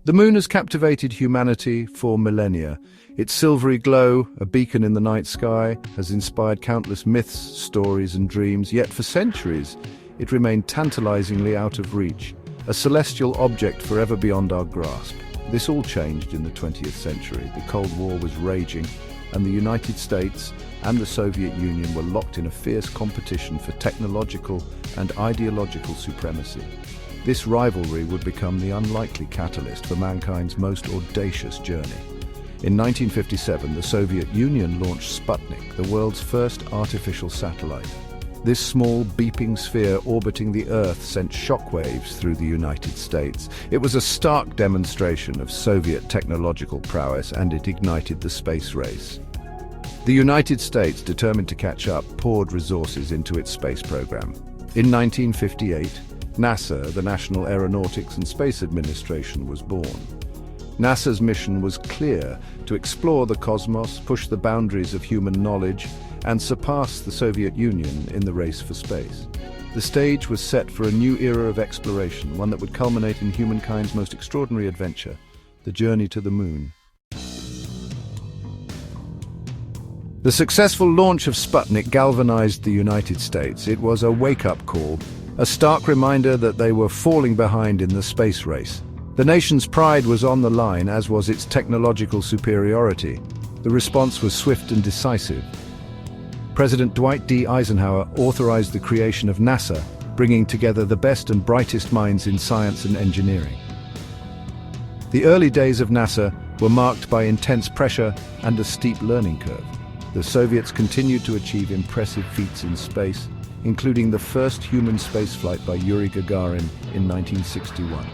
The moon has captivated humanity for millennia. Its silvery glow, a beacon in the night sky, has inspired countless myths, stories, and dreams, yet for centuries, it remained tantalizingly out of reach, a celestial object forever beyond our grasp. This all changed in the 20th century. The Cold War was raging, and the United States and the Soviet Union were locked in a fierce competition for technological and ideological supremacy. This rivalry would become the unlikely catalyst for mankind's most audacious journey. In 1957, the Soviet Union launched Sputnik, the world's first artificial satellite. This small, beeping sphere orbiting the Earth sent shockwaves through the United States. It was a stark demonstration of Soviet technological prowess, and it ignited the space race. The United States, determined to catch up, poured resources into its space program. In 1958, NASA, the National Aeronautics and Space Administration, was born. NASA's mission was clear: to explore the cosmos, push the boundaries of human knowledge, and surpass the Soviet Union in the race for space. The stage was set for a new era of exploration, one that would culminate in humankind's most extraordinary adventure, the journey to the moon. The successful launch of Sputnik galvanized the United States. It was a wake-up call, a stark reminder that they were falling behind in the space race. The nation's pride was on the line, as was its technological superiority. The response was swift and decisive. President Dwight D. Eisenhower authorized the creation of NASA, bringing together the best and brightest minds in science and engineering. The early days of NASA were marked by intense pressure and a steep learning curve. The Soviets continued to achieve impressive feats in space, including the first human spaceflight by Yuri Gagarin in 1961.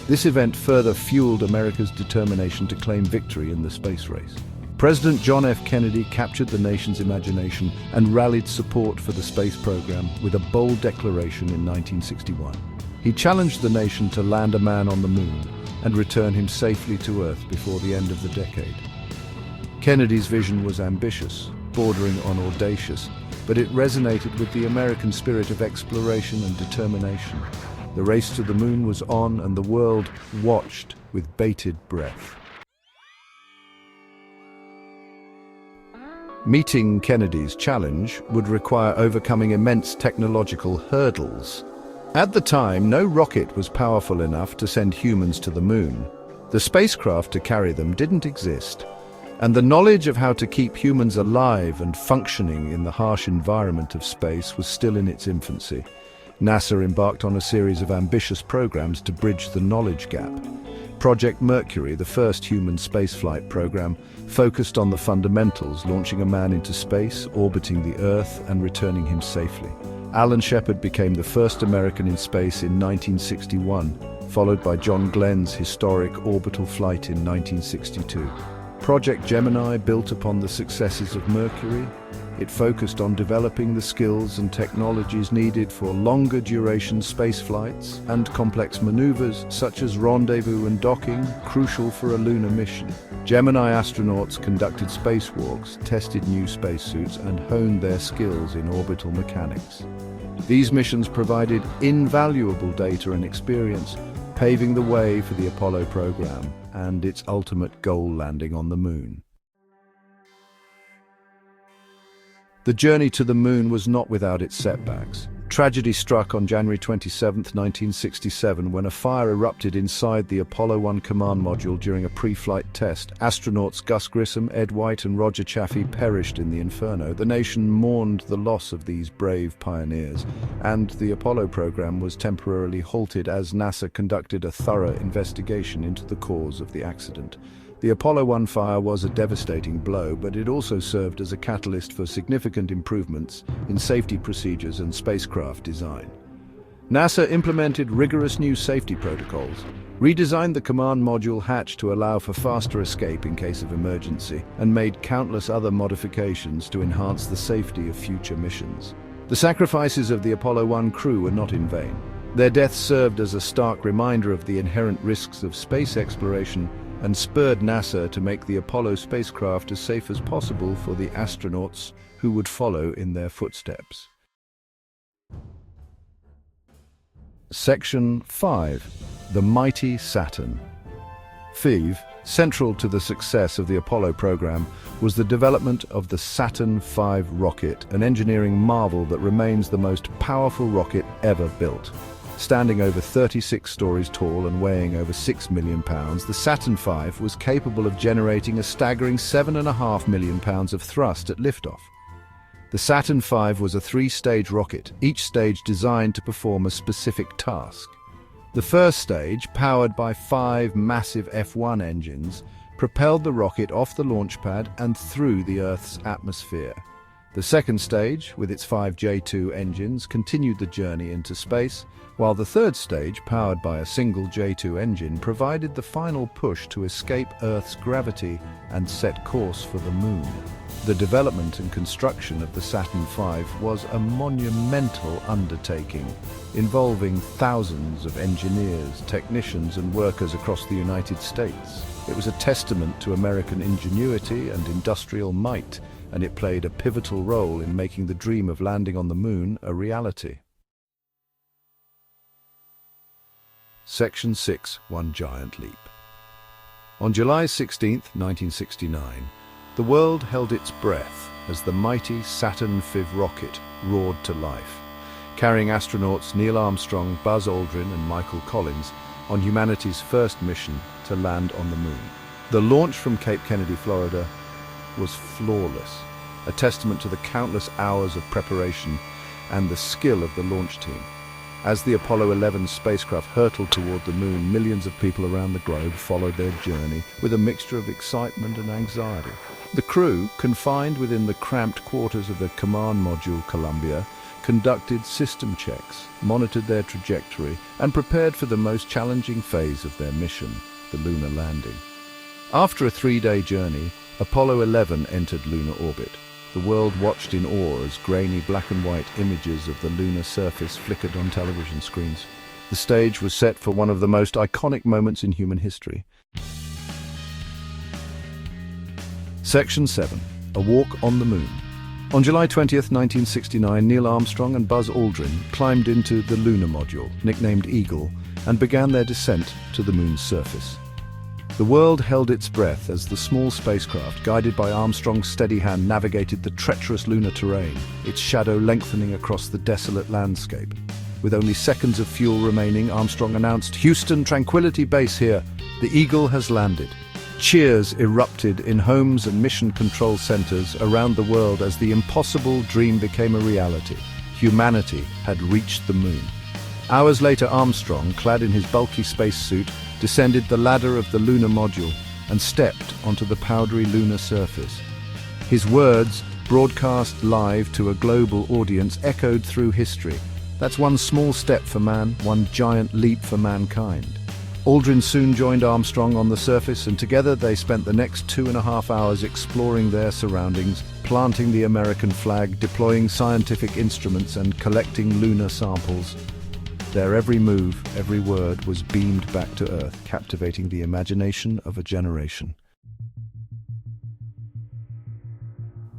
This event further fueled America's determination to claim victory in the space race. President John F. Kennedy captured the nation's imagination and rallied support for the space program with a bold declaration in 1961. He challenged the nation to land a man on the moon and return him safely to Earth before the end of the decade. Kennedy's vision was ambitious, bordering on audacious, but it resonated with the American spirit of exploration and determination. The race to the moon was on, and the world watched with bated breath. Meeting Kennedy's challenge would require overcoming immense technological hurdles. At the time, no rocket was powerful enough to send humans to the moon. The spacecraft to carry them didn't exist, and the knowledge of how to keep humans alive and functioning in the harsh environment of space was still in its infancy. NASA embarked on a series of ambitious programs to bridge the knowledge gap. Project Mercury, the first human spaceflight program, focused on the fundamentals, launching a man into space, orbiting the Earth, and returning him safely. Alan Shepard became the first American in space in 1961, followed by John Glenn's historic orbital flight in 1962. Project Gemini built upon the successes of Mercury. It focused on developing the skills and technologies needed for longer duration space flights and complex maneuvers such as rendezvous and docking, crucial for a lunar mission. Gemini astronauts conducted spacewalks, tested new spacesuits, and honed their skills in orbital mechanics. These missions provided invaluable data and experience, paving the way for the Apollo program and its ultimate goal, landing on the moon. The journey to the moon was not without its setbacks. Tragedy struck on January 27, 1967, when a fire erupted inside the Apollo 1 command module during a pre-flight test. Astronauts Gus Grissom, Ed White, and Roger Chaffee perished in the inferno. The nation mourned the loss of these brave pioneers, and the Apollo program was temporarily halted as NASA conducted a thorough investigation into the cause of the accident. The Apollo 1 fire was a devastating blow, but it also served as a catalyst for significant improvements in safety procedures and spacecraft design. NASA implemented rigorous new safety protocols, redesigned the command module hatch to allow for faster escape in case of emergency, and made countless other modifications to enhance the safety of future missions. The sacrifices of the Apollo 1 crew were not in vain. Their deaths served as a stark reminder of the inherent risks of space exploration and spurred NASA to make the Apollo spacecraft as safe as possible for the astronauts who would follow in their footsteps. Section 5. The Mighty Saturn. Central to the success of the Apollo program was the development of the Saturn V rocket, an engineering marvel that remains the most powerful rocket ever built. Standing over 36 stories tall and weighing over 6 million pounds, the Saturn V was capable of generating a staggering 7.5 million pounds of thrust at liftoff. The Saturn V was a three-stage rocket, each stage designed to perform a specific task. The first stage, powered by 5 massive F-1 engines, propelled the rocket off the launch pad and through the Earth's atmosphere. The second stage, with its 5 J-2 engines, continued the journey into space, while the third stage, powered by a single J-2 engine, provided the final push to escape Earth's gravity and set course for the Moon. The development and construction of the Saturn V was a monumental undertaking, involving thousands of engineers, technicians, and workers across the United States. It was a testament to American ingenuity and industrial might, and it played a pivotal role in making the dream of landing on the Moon a reality. Section 6. One Giant Leap. On July 16, 1969, the world held its breath as the mighty Saturn V rocket roared to life, carrying astronauts Neil Armstrong, Buzz Aldrin, and Michael Collins on humanity's first mission to land on the Moon. The launch from Cape Kennedy, Florida, was flawless, a testament to the countless hours of preparation and the skill of the launch team. As the Apollo 11 spacecraft hurtled toward the Moon, millions of people around the globe followed their journey with a mixture of excitement and anxiety. The crew, confined within the cramped quarters of the Command Module Columbia, conducted system checks, monitored their trajectory, and prepared for the most challenging phase of their mission, the lunar landing. After a 3-day journey, Apollo 11 entered lunar orbit. The world watched in awe as grainy black and white images of the lunar surface flickered on television screens. The stage was set for one of the most iconic moments in human history. Section 7. A Walk on the Moon. On July 20, 1969, Neil Armstrong and Buzz Aldrin climbed into the lunar module, nicknamed Eagle, and began their descent to the Moon's surface. The world held its breath as the small spacecraft, guided by Armstrong's steady hand, navigated the treacherous lunar terrain, its shadow lengthening across the desolate landscape. With only seconds of fuel remaining, Armstrong announced, "Houston, Tranquility Base here. The Eagle has landed." Cheers erupted in homes and mission control centers around the world as the impossible dream became a reality. Humanity had reached the Moon. Hours later, Armstrong, clad in his bulky spacesuit, descended the ladder of the lunar module and stepped onto the powdery lunar surface. His words, broadcast live to a global audience, echoed through history. "That's one small step for man, one giant leap for mankind." Aldrin soon joined Armstrong on the surface, and together they spent the next 2.5 hours exploring their surroundings, planting the American flag, deploying scientific instruments, and collecting lunar samples. Their every move, every word was beamed back to Earth, captivating the imagination of a generation.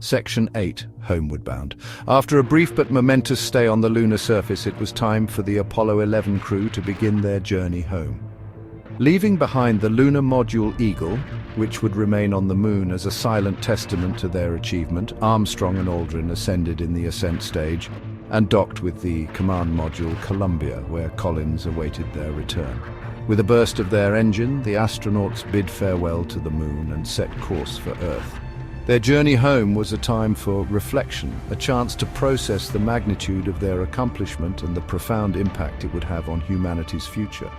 Section 8. Homeward Bound. After a brief but momentous stay on the lunar surface, it was time for the Apollo 11 crew to begin their journey home. Leaving behind the lunar module Eagle, which would remain on the Moon as a silent testament to their achievement, Armstrong and Aldrin ascended in the ascent stage and docked with the command module Columbia, where Collins awaited their return. With a burst of their engine, the astronauts bid farewell to the Moon and set course for Earth. Their journey home was a time for reflection, a chance to process the magnitude of their accomplishment and the profound impact it would have on humanity's future.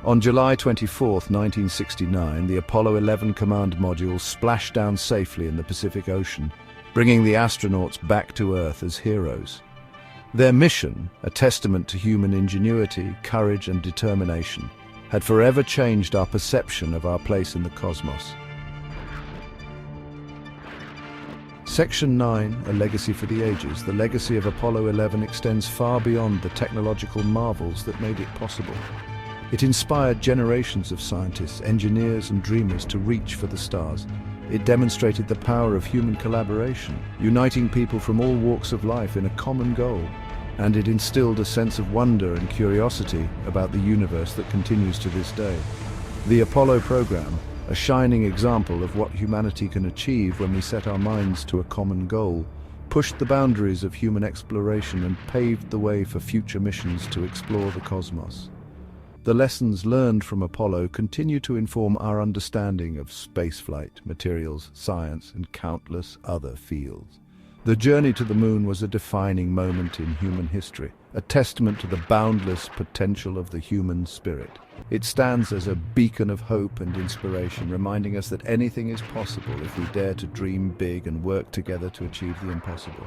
On July 24, 1969, the Apollo 11 command module splashed down safely in the Pacific Ocean, bringing the astronauts back to Earth as heroes. Their mission, a testament to human ingenuity, courage, and determination, had forever changed our perception of our place in the cosmos. Section 9, A Legacy for the Ages. The legacy of Apollo 11 extends far beyond the technological marvels that made it possible. It inspired generations of scientists, engineers, and dreamers to reach for the stars. It demonstrated the power of human collaboration, uniting people from all walks of life in a common goal. And it instilled a sense of wonder and curiosity about the universe that continues to this day. The Apollo program, a shining example of what humanity can achieve when we set our minds to a common goal, pushed the boundaries of human exploration and paved the way for future missions to explore the cosmos. The lessons learned from Apollo continue to inform our understanding of spaceflight, materials, science, and countless other fields. The journey to the moon was a defining moment in human history, a testament to the boundless potential of the human spirit. It stands as a beacon of hope and inspiration, reminding us that anything is possible if we dare to dream big and work together to achieve the impossible.